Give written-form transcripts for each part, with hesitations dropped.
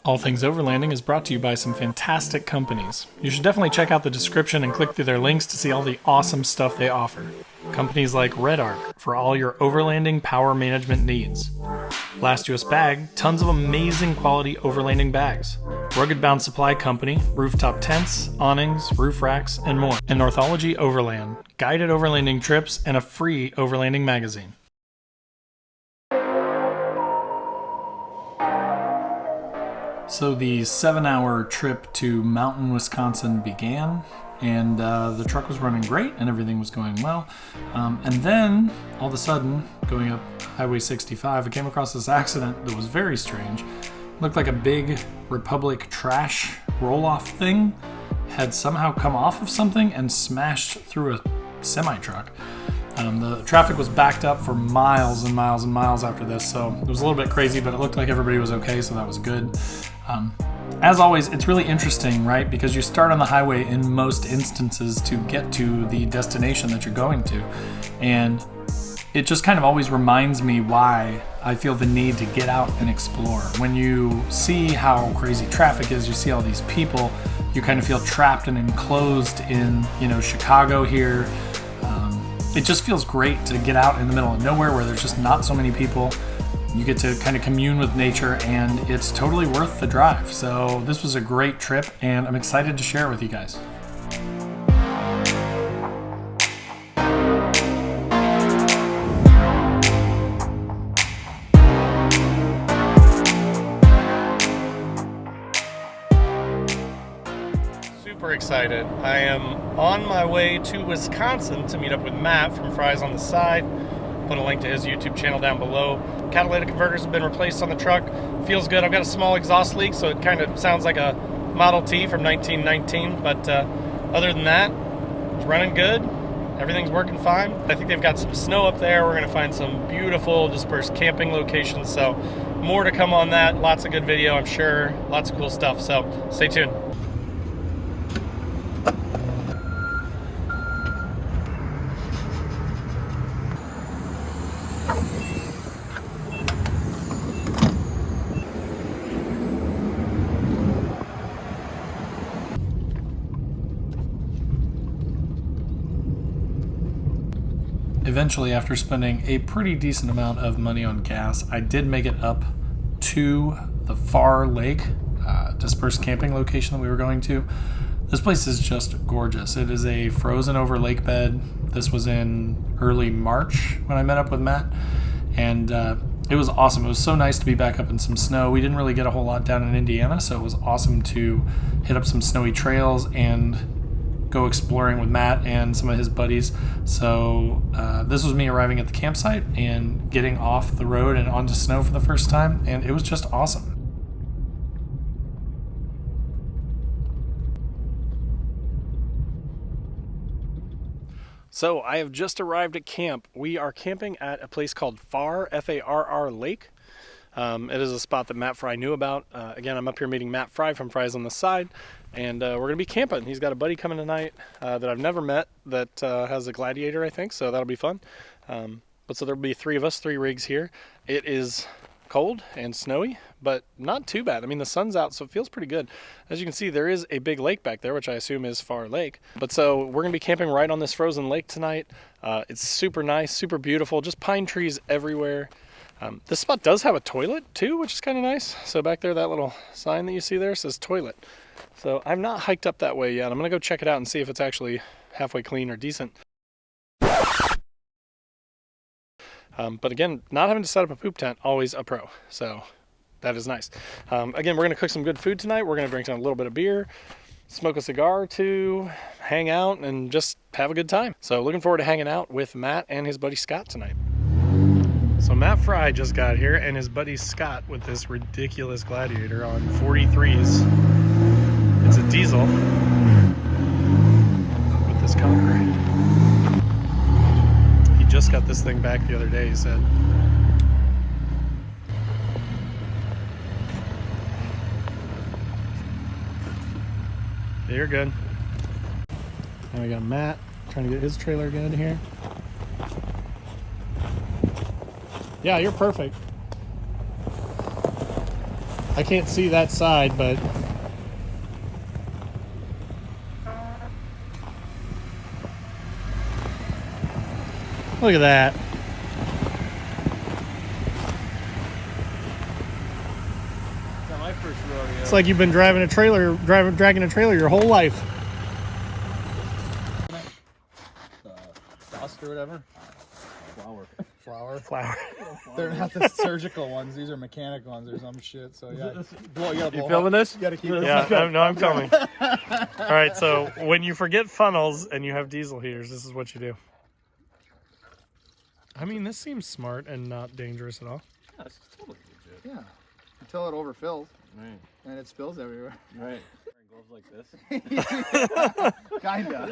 All Things Overlanding is brought to you by some fantastic companies. You should definitely check out the description and click through their links to see all the awesome stuff they offer. Companies like Red Arc for all your overlanding power management needs. Last US Bag, tons of amazing quality overlanding bags. Rugged Bound Supply Company, rooftop tents, awnings, roof racks, and more. And Northology Overland, guided overlanding trips and a free overlanding magazine. So the 7-hour trip to Mountain, Wisconsin began, and the truck was running great and everything was going well. And then, all of a sudden, going up Highway 65, I came across this accident that was very strange. It looked like a big Republic trash roll-off thing had somehow come off of something and smashed through a semi-truck. The traffic was backed up for miles and miles and miles after this, so it was a little bit crazy, but it looked like everybody was okay, so that was good. As always, it's really interesting, right? Because you start on the highway in most instances to get to the destination that you're going to. And it just kind of always reminds me why I feel the need to get out and explore. When you see how crazy traffic is, you see all these people, you kind of feel trapped and enclosed in, Chicago here. It just feels great to get out in the middle of nowhere where there's just not so many people. You get to kind of commune with nature, and it's totally worth the drive. So this was a great trip, and I'm excited to share it with you guys. Super excited. I am on my way to Wisconsin to meet up with Matt from Fries on the Side. Put a link to his YouTube channel down below. Catalytic converters have been replaced on the truck. Feels good. I've got a small exhaust leak, so it kind of sounds like a Model T from 1919. But other than that, it's running good. Everything's working fine. I think they've got some snow up there. We're going to find some beautiful dispersed camping locations. So more to come on that. Lots of good video, I'm sure. Lots of cool stuff. So stay tuned. Eventually, after spending a pretty decent amount of money on gas, I did make it up to the Far Lake dispersed camping location that we were going to. This place is just gorgeous. It is a frozen over lake bed. This was in early March when I met up with Matt, and it was awesome. It was so nice to be back up in some snow. We didn't really get a whole lot down in Indiana, so it was awesome to hit up some snowy trails and go exploring with Matt and some of his buddies. So this was me arriving at the campsite and getting off the road and onto snow for the first time, and it was just awesome. So I have just arrived at camp. We are camping at a place called Farr, F-A-R-R Lake. It is a spot that Matt Fry knew about. Again, I'm up here meeting Matt Fry from Fries on the Side, and we're going to be camping. He's got a buddy coming tonight that I've never met that has a Gladiator, I think, so that'll be fun. But so there'll be three of us, 3 rigs here. It is cold and snowy, but not too bad. I mean, the sun's out, so it feels pretty good. As you can see, there is a big lake back there, which I assume is Farr Lake. But so we're going to be camping right on this frozen lake tonight. It's super nice, super beautiful, just pine trees everywhere. This spot does have a toilet too, which is kind of nice. So back there, that little sign that you see there says toilet. So I've not hiked up that way yet. I'm going to go check it out and see if it's actually halfway clean or decent. But again, not having to set up a poop tent, always a pro. So that is nice. Again, we're going to cook some good food tonight. We're going to drink a little bit of beer, smoke a cigar or two, hang out, and just have a good time. So looking forward to hanging out with Matt and his buddy Scott tonight. So Matt Fry just got here, and his buddy Scott with this ridiculous Gladiator on 43s. It's a diesel with this cover. He just got this thing back the other day, he said. You're good. And we got Matt trying to get his trailer good here. Yeah, you're perfect. I can't see that side, but look at that. It's not my first rodeo. It's like you've been dragging a trailer your whole life. Dust or whatever. Flour. They're not the surgical ones. These are mechanical ones or some shit. So yeah, You filming this? You gotta keep this. Yeah, I'm filming. All right, so when you forget funnels and you have diesel heaters, this is what you do. I mean, this seems smart and not dangerous at all. Yeah, it's totally legit. Yeah, until it overfills. Right. And it spills everywhere. Right. Gloves like this. Kinda.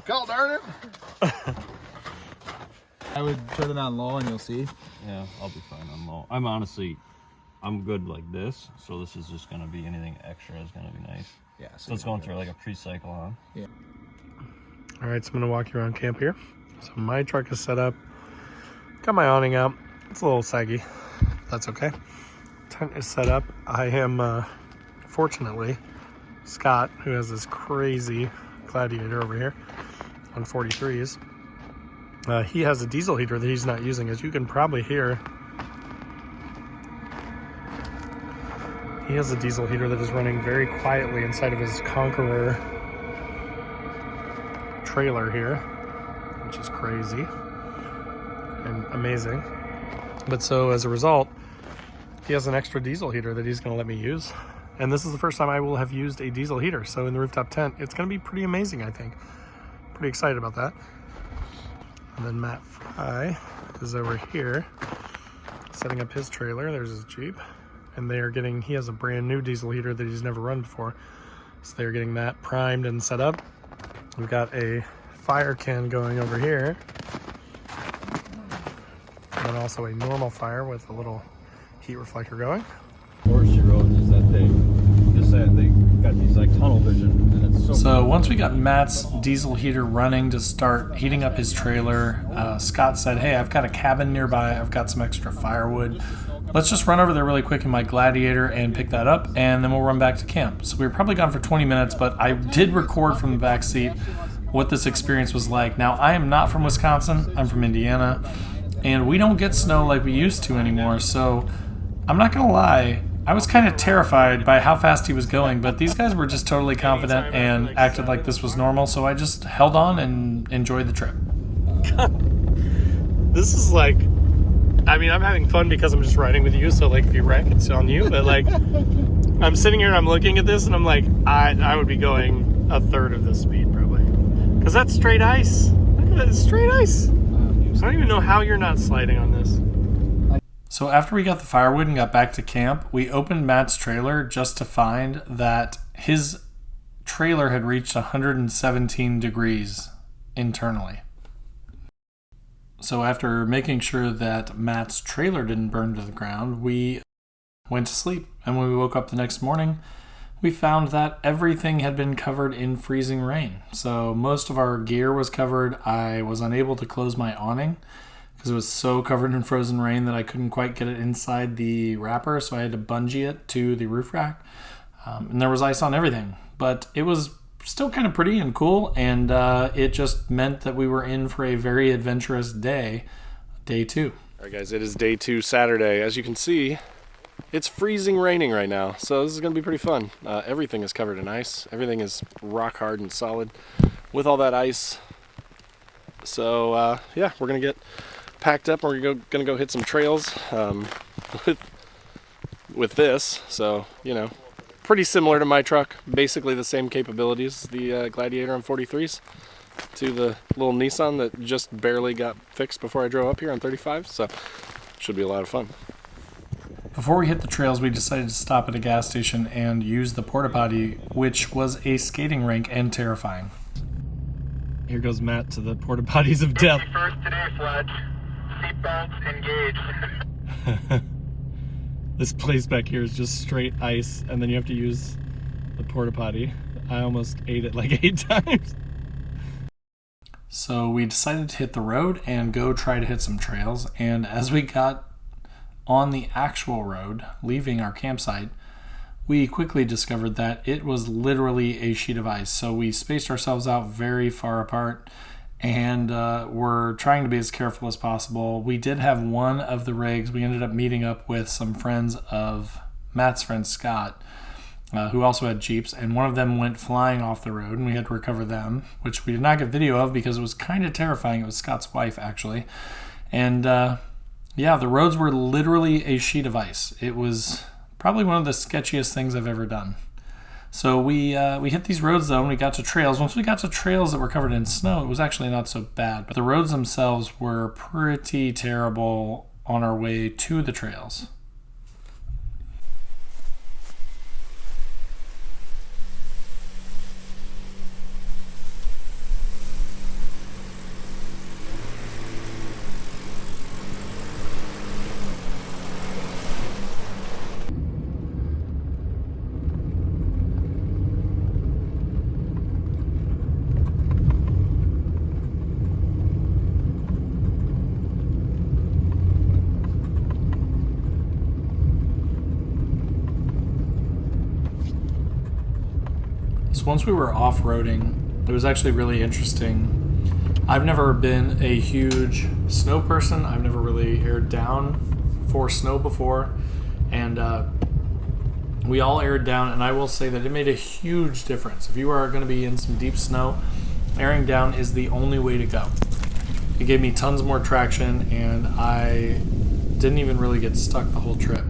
God darn it. I would put it on low and you'll see. Yeah, I'll be fine on low. I'm good like this, so this is just gonna be anything extra is gonna be nice. Yeah. So it's going through like a pre-cycle on. Yeah. All right, so I'm gonna walk you around camp here. So my truck is set up. Got my awning out. It's a little saggy. That's okay. Tent is set up. I am, fortunately, Scott, who has this crazy Gladiator over here on 43s. He has a diesel heater that he's not using, as you can probably hear. He has a diesel heater that is running very quietly inside of his Conqueror trailer here, which is crazy and amazing. But so as a result, he has an extra diesel heater that he's going to let me use. And this is the first time I will have used a diesel heater. So in the rooftop tent, it's going to be pretty amazing, I think. Pretty excited about that. And then Matt Fry is over here setting up his trailer. There's his Jeep. And he has a brand new diesel heater that he's never run before. So they're getting that primed and set up. We've got a fire can going over here. And then also a normal fire with a little heat reflector going. Horseshoe roads is that they got these like tunnel vision, and it's So once we got Matt's diesel heater running to start heating up his trailer, Scott said, hey, I've got a cabin nearby. I've got some extra firewood. Let's just run over there really quick in my Gladiator and pick that up, and then we'll run back to camp. So we were probably gone for 20 minutes, but I did record from the back seat what this experience was like. Now, I am not from Wisconsin. I'm from Indiana, and we don't get snow like we used to anymore. So I'm not going to lie. I was kind of terrified by how fast he was going, but these guys were just totally confident and acted like this was normal, so I just held on and enjoyed the trip. This is like, I mean, I'm having fun because I'm just riding with you, so like if you wreck, it's on you, but like, I'm sitting here and I'm looking at this and I'm like, I would be going a third of this speed probably. Because that's straight ice. Look at that, it's straight ice. I don't even know how you're not sliding on this. So after we got the firewood and got back to camp, we opened Matt's trailer just to find that his trailer had reached 117 degrees internally. So after making sure that Matt's trailer didn't burn to the ground, we went to sleep. And when we woke up the next morning, we found that everything had been covered in freezing rain. So most of our gear was covered. I was unable to close my awning because it was so covered in frozen rain that I couldn't quite get it inside the wrapper, so I had to bungee it to the roof rack. And there was ice on everything, but it was still kind of pretty and cool, and it just meant that we were in for a very adventurous day 2. All right, guys, it is day 2, Saturday. As you can see, it's freezing raining right now, so this is going to be pretty fun. Everything is covered in ice. Everything is rock hard and solid with all that ice. So, yeah, we're going to get packed up and we're gonna go hit some trails with this. So, you know, pretty similar to my truck, basically the same capabilities, the Gladiator on 43s, to the little Nissan that just barely got fixed before I drove up here on 35. So should be a lot of fun. Before we hit the trails, we decided to stop at a gas station and use the porta potty, which was a skating rink and terrifying. Here goes Matt to the porta potties of death. First today, Fletch. Seatbelts engaged. This place back here is just straight ice, and then you have to use the porta potty. I almost ate it like 8 times. So we decided to hit the road and go try to hit some trails, and as we got on the actual road, leaving our campsite, we quickly discovered that it was literally a sheet of ice. So we spaced ourselves out very far apart and were trying to be as careful as possible. We did have one of the rigs. We ended up meeting up with some friends of Matt's friend Scott, who also had Jeeps, and one of them went flying off the road, and we had to recover them, which we did not get video of because it was kind of terrifying. It was Scott's wife, actually. And yeah, the roads were literally a sheet of ice. It was probably one of the sketchiest things I've ever done. So we hit these roads, though, and we got to trails. Once we got to trails that were covered in snow, it was actually not so bad. But the roads themselves were pretty terrible on our way to the trails. So once we were off-roading, it was actually really interesting. I've never been a huge snow person. I've never really aired down for snow before. And we all aired down, and I will say that it made a huge difference. If you are going to be in some deep snow, airing down is the only way to go. It gave me tons more traction, and I didn't even really get stuck the whole trip.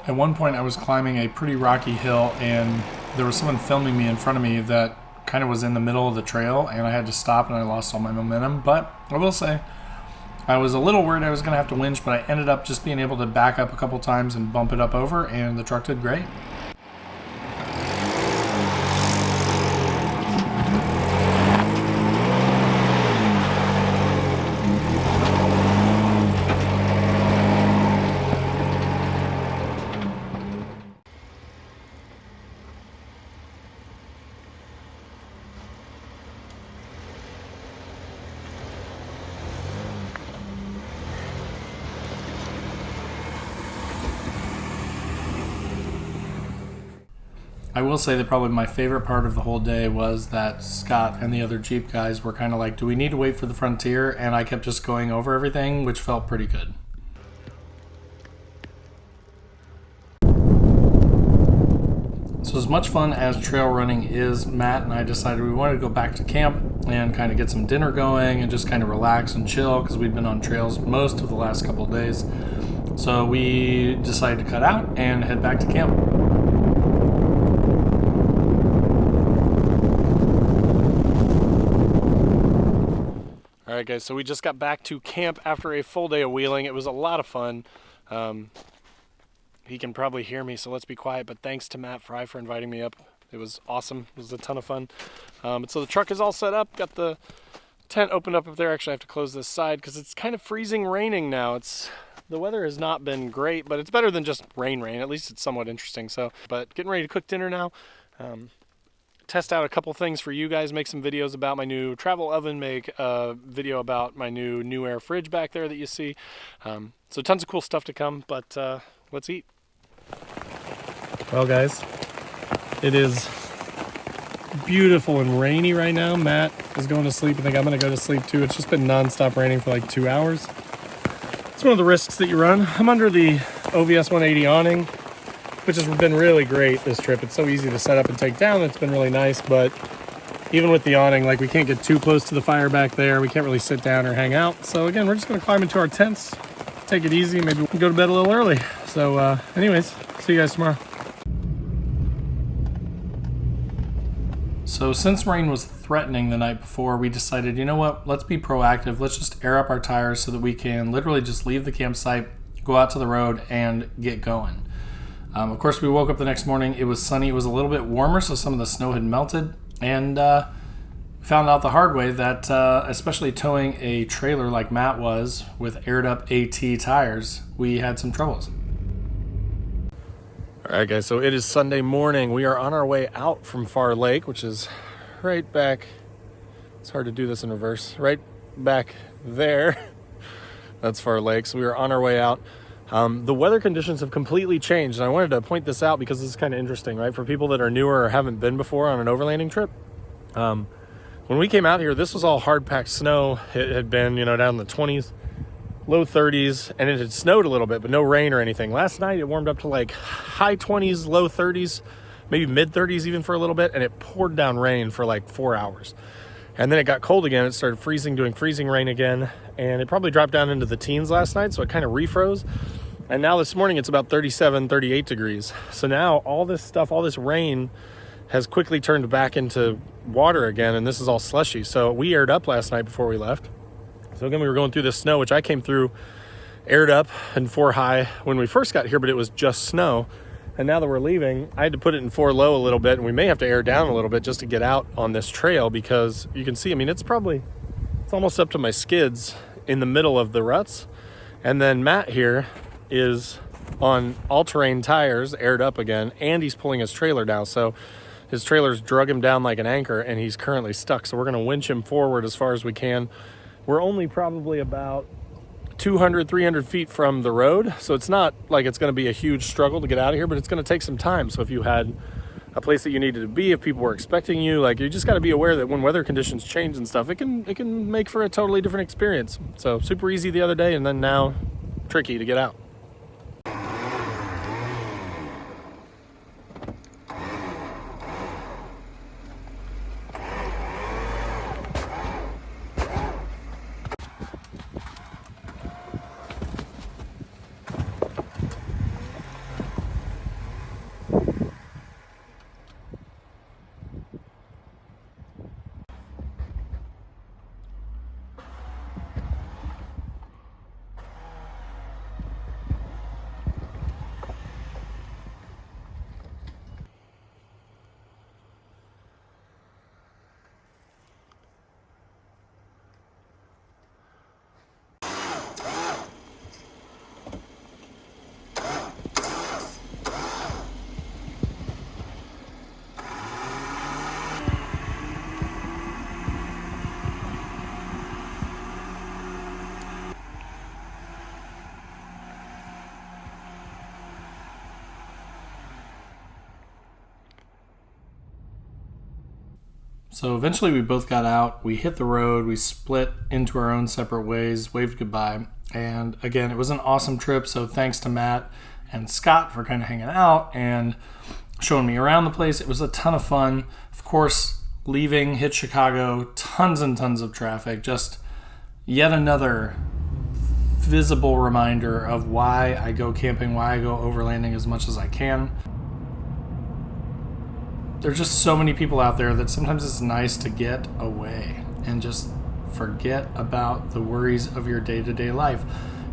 At one point I was climbing a pretty rocky hill, and there was someone filming me in front of me that kind of was in the middle of the trail, and I had to stop and I lost all my momentum. But I will say I was a little worried I was going to have to winch, but I ended up just being able to back up a couple times and bump it up over, and the truck did great. I will say that probably my favorite part of the whole day was that Scott and the other Jeep guys were kind of like, do we need to wait for the Frontier? And I kept just going over everything, which felt pretty good. So as much fun as trail running is, Matt and I decided we wanted to go back to camp and kind of get some dinner going and just kind of relax and chill because we'd been on trails most of the last couple of days. So we decided to cut out and head back to camp. Alright guys, so we just got back to camp after a full day of wheeling. It was a lot of fun. He can probably hear me, so let's be quiet, but thanks to Matt Fry for inviting me up. It was awesome. It was a ton of fun. So the truck is all set up. Got the tent opened up there. Actually, I have to close this side because it's kind of freezing raining now. The weather has not been great, but it's better than just rain. At least it's somewhat interesting. But getting ready to cook dinner now. Test out a couple things for you guys, make some videos about my new travel oven, make a video about my new air fridge back there that you see. So tons of cool stuff to come, but let's eat. Well guys, it is beautiful and rainy right now. Matt is going to sleep. I think I'm going to go to sleep too. It's just been non-stop raining for like 2 hours. It's one of the risks that you run. I'm under the OVS 180 awning, which has been really great this trip. It's so easy to set up and take down. It's been really nice, but even with the awning, like we can't get too close to the fire back there. We can't really sit down or hang out. So again, we're just gonna climb into our tents, take it easy. Maybe we can go to bed a little early. So anyways, see you guys tomorrow. So since rain was threatening the night before, we decided, you know what, let's be proactive. Let's just air up our tires so that we can literally just leave the campsite, go out to the road and get going. Of course, we woke up the next morning. It was sunny. It was a little bit warmer, so some of the snow had melted. And found out the hard way that especially towing a trailer like Matt was with aired up AT tires, we had some troubles. All right, guys, so it is Sunday morning. We are on our way out from Far Lake, which is right back It's hard to do this in reverse. Right back there, that's Far Lake. So we were on our way out. The weather conditions have completely changed, and I wanted to point this out because this is kind of interesting, right? For people that are newer or haven't been before on an overlanding trip. When we came out here, this was all hard-packed snow. It had been, down in the 20s, low 30s, and it had snowed a little bit, but no rain or anything. Last night, it warmed up to like high 20s, low 30s, maybe mid 30s even for a little bit, and it poured down rain for like 4 hours. And then it got cold again. It started freezing, doing freezing rain again, and it probably dropped down into the teens last night, so it kind of refroze. And now this morning, it's about 37, 38 degrees. So now all this stuff, all this rain has quickly turned back into water again, and this is all slushy. So we aired up last night before we left. So again, we were going through this snow, which I came through, aired up in 4 high when we first got here, but it was just snow. And now that we're leaving, I had to put it in 4 low a little bit, and we may have to air down a little bit just to get out on this trail, because you can see, it's almost up to my skids in the middle of the ruts. And then Matt here is on all-terrain tires, aired up again, and he's pulling his trailer down. So his trailer's drug him down like an anchor, and he's currently stuck. So we're going to winch him forward as far as we can. We're only probably about 200, 300 feet from the road. So it's not like it's going to be a huge struggle to get out of here, but it's going to take some time. So if you had a place that you needed to be, if people were expecting you, you just got to be aware that when weather conditions change and stuff, it can make for a totally different experience. So super easy the other day, and then now tricky to get out. So eventually we both got out, we hit the road, we split into our own separate ways, waved goodbye. And again, it was an awesome trip, so thanks to Matt and Scott for kind of hanging out and showing me around the place. It was a ton of fun. Of course, leaving, hit Chicago, tons and tons of traffic, just yet another visible reminder of why I go camping, why I go overlanding as much as I can. There's just so many people out there that sometimes it's nice to get away and just forget about the worries of your day-to-day life.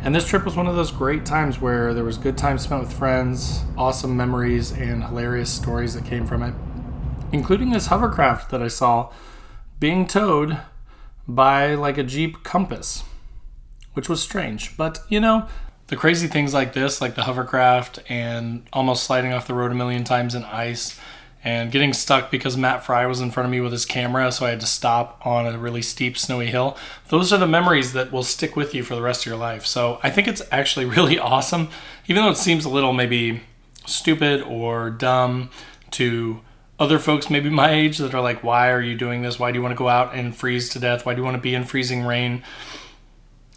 And this trip was one of those great times where there was good time spent with friends, awesome memories, and hilarious stories that came from it, including this hovercraft that I saw being towed by a Jeep Compass, which was strange. But, the crazy things like this, like the hovercraft and almost sliding off the road a million times in ice, and getting stuck because Matt Fry was in front of me with his camera, so I had to stop on a really steep, snowy hill. Those are the memories that will stick with you for the rest of your life. So I think it's actually really awesome, even though it seems a little maybe stupid or dumb to other folks maybe my age that are like, why are you doing this? Why do you want to go out and freeze to death? Why do you want to be in freezing rain?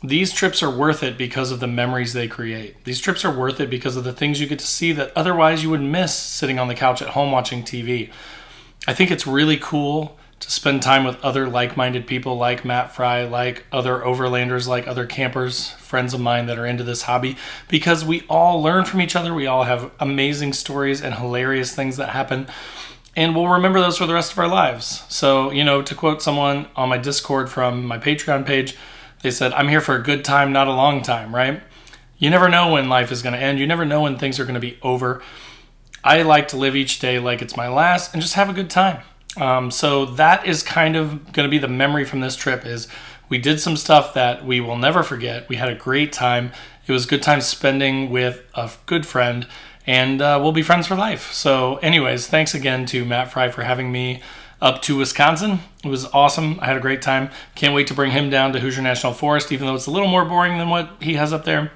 These trips are worth it because of the memories they create. These trips are worth it because of the things you get to see that otherwise you would miss sitting on the couch at home watching TV. I think it's really cool to spend time with other like-minded people like Matt Fry, like other overlanders, like other campers, friends of mine that are into this hobby, because we all learn from each other. We all have amazing stories and hilarious things that happen, and we'll remember those for the rest of our lives. So, to quote someone on my Discord from my Patreon page, they said, I'm here for a good time, not a long time, right? You never know when life is going to end. You never know when things are going to be over. I like to live each day like it's my last and just have a good time. So that is kind of going to be the memory from this trip is we did some stuff that we will never forget. We had a great time. It was a good time spending with a good friend, and we'll be friends for life. So anyways, thanks again to Matt Fry for having me up to Wisconsin. It was awesome. I had a great time. Can't wait to bring him down to Hoosier National Forest, even though it's a little more boring than what he has up there.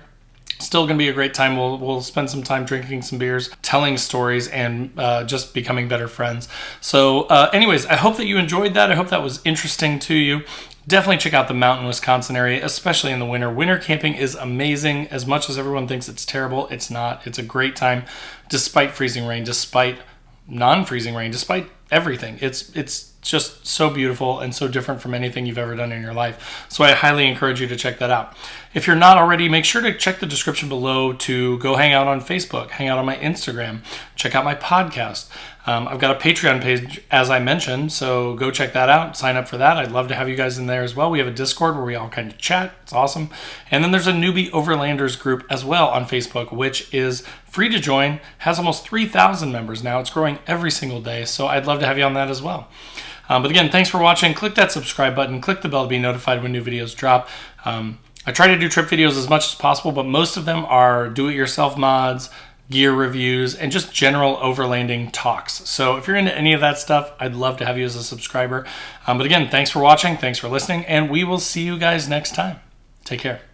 Still going to be a great time. We'll spend some time drinking some beers, telling stories, and just becoming better friends. So anyways, I hope that you enjoyed that. I hope that was interesting to you. Definitely check out the mountain Wisconsin area, especially in the winter. Winter camping is amazing. As much as everyone thinks it's terrible, it's not. It's a great time, despite freezing rain, despite non-freezing rain, despite everything. It's just so beautiful and so different from anything you've ever done in your life. So I highly encourage you to check that out. If you're not already, make sure to check the description below to go hang out on Facebook, hang out on my Instagram, check out my podcast. I've got a Patreon page, as I mentioned, so go check that out. Sign up for that. I'd love to have you guys in there as well. We have a Discord where we all kind of chat. It's awesome. And then there's a Newbie Overlanders group as well on Facebook, which is free to join, has almost 3,000 members now. It's growing every single day, so I'd love to have you on that as well. But again, thanks for watching. Click that subscribe button. Click the bell to be notified when new videos drop. I try to do trip videos as much as possible, but most of them are do-it-yourself mods, gear reviews, and just general overlanding talks. So if you're into any of that stuff, I'd love to have you as a subscriber. But again, thanks for watching. Thanks for listening, and we will see you guys next time. Take care.